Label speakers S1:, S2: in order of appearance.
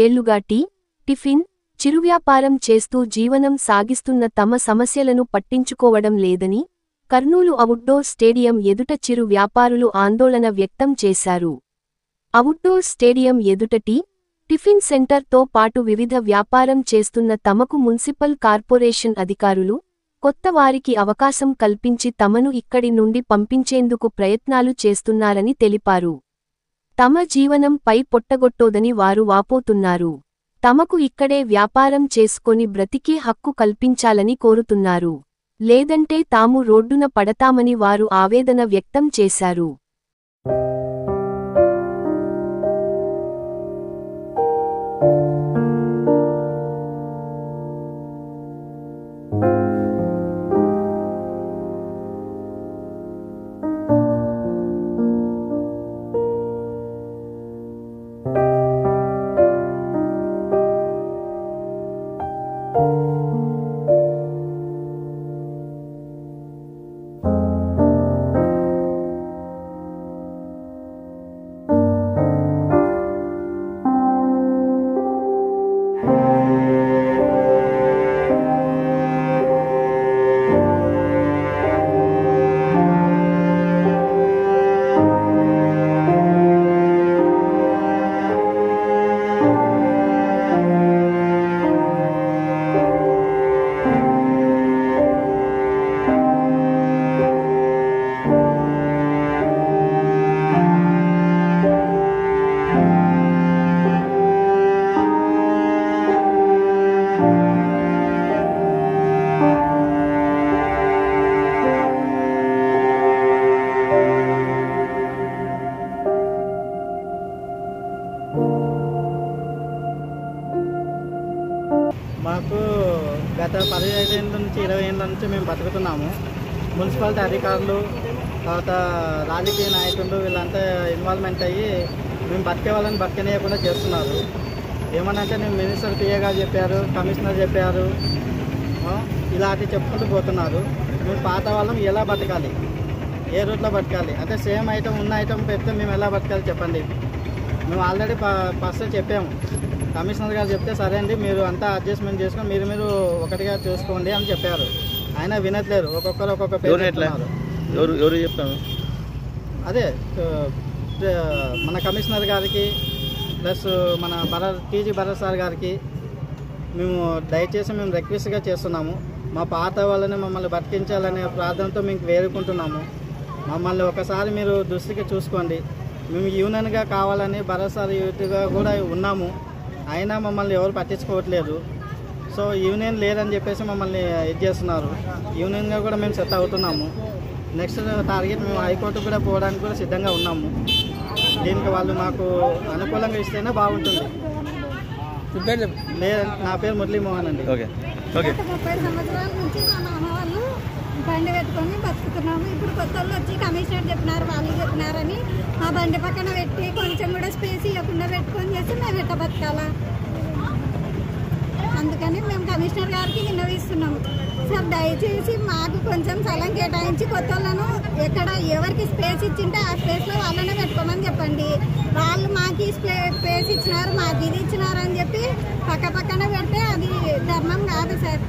S1: ఏళ్లుగా టిఫిన్, చిరువ్యాపారం చేస్తూ జీవనం సాగిస్తున్న తమ సమస్యలను పట్టించుకోవడం లేదని కర్నూలు అవుట్డోర్ స్టేడియం ఎదుట చిరు వ్యాపారులు ఆందోళన వ్యక్తం చేశారు. అవుట్డోర్ స్టేడియం ఎదుట టిఫిన్ సెంటర్తో పాటు వివిధ వ్యాపారం చేస్తున్న తమకు మున్సిపల్ కార్పొరేషన్ అధికారులు కొత్త వారికి అవకాశం కల్పించి తమను ఇక్కడి నుండి పంపించేందుకు ప్రయత్నాలు చేస్తున్నారని తెలిపారు. తమ జీవనంపై పొట్టగొట్టోదని వారు వాపోతున్నారు. తమకు ఇక్కడే వ్యాపారం చేసుకొని బ్రతికే హక్కు కల్పించాలని కోరుతున్నారు. లేదంటే తాము రోడ్డున పడతామని వారు ఆవేదన వ్యక్తం చేశారు.
S2: మాకు గత 15 ఏళ్ళ నుంచి 20 ఏళ్ళ నుంచి మేము బతుకుతున్నాము. మున్సిపాలిటీ అధికారులు, తర్వాత రాజకీయ నాయకులు వీళ్ళంతా ఇన్వాల్వ్మెంట్ అయ్యి మేము బతికే వాళ్ళని బతికనేయకుండా చేస్తున్నారు. ఏమనంటే నేను మినిస్టర్ పిఏ గారు చెప్పారు, కమిషనర్ చెప్పారు, ఇలాంటి చెప్పుకుంటూ పోతున్నారు. మేము పాత వాళ్ళం ఎలా బతకాలి, ఏ రూట్లో బతకాలి అంటే సేమ్ ఐటమ్ ఉన్న ఐటమ్ పెడితే మేము ఎలా బతకాలి చెప్పండి. మేము ఆల్రెడీ ఫస్ట్ చెప్పాము. కమిషనర్ గారు చెప్తే సరే అండి మీరు అంతా అడ్జస్ట్మెంట్ చేసుకొని మీరు ఒకటిగా చూసుకోండి అని చెప్పారు. ఆయన వినట్లేరు. ఒక్కొక్కరు ఒక్కొక్క పేరు చెప్తున్నారు.
S3: ఎవరు చెప్తాను
S2: అదే మన కమిషనర్ గారికి ప్లస్ మన టీజీ భరత్ సార్ గారికి దయచేసి మేము రిక్వెస్ట్గా చేస్తున్నాము. మా పాత వాళ్ళని మమ్మల్ని బతికించాలనే ప్రార్థనతో మేము వేడుకుంటున్నాము. మమ్మల్ని ఒకసారి మీరు దృష్టికి చూసుకోండి. మేము యూనియన్గా కావాలని భరత్ సార్ యూత్గా కూడా ఉన్నాము. అయినా మమ్మల్ని ఎవరు పట్టించుకోవట్లేదు. సో యూనియన్ లేదని చెప్పేసి మమ్మల్ని ఇది చేస్తున్నారు. యూనియన్గా కూడా మేము సెట్ అవుతున్నాము. నెక్స్ట్ టార్గెట్ మేము హైకోర్టు కూడా పోవడానికి కూడా సిద్ధంగా ఉన్నాము. దీనికి వాళ్ళు మాకు అనుకూలంగా ఇస్తేనే బాగుంటుంది. నా పేరు మురళీమోహన్ అండి.
S4: 30 సంవత్సరాల నుంచి మా నాన్న వాళ్ళు బండి పెట్టుకొని బతుకుతున్నాము. ఇప్పుడు కొత్త వాళ్ళు వచ్చి కమిషనర్ చెప్పినారు, వాళ్ళు చెప్పినారని మా బండి పక్కన పెట్టి కొంచెం కూడా స్పేస్ ఇవ్వకుండా పెట్టుకొని చేసి మేము ఎట్లా బతకాలా? అందుకని మేము కమిషనర్ గారికి విన్నవిస్తున్నాము. సార్ దయచేసి మాకు కొంచెం స్థలం కేటాయించి కొత్త వాళ్ళను ఎక్కడ ఎవరికి స్పేస్ ఇచ్చింటే ఆ స్పేస్లో వాళ్ళనే పెట్టుకోమని చెప్పండి. వాళ్ళు మాకు ఈ స్పేస్ ఇచ్చినారు, మాకు ఇది ఇచ్చినారు అని చెప్పి పక్కన పెడితే అది ధర్మం కాదు సార్.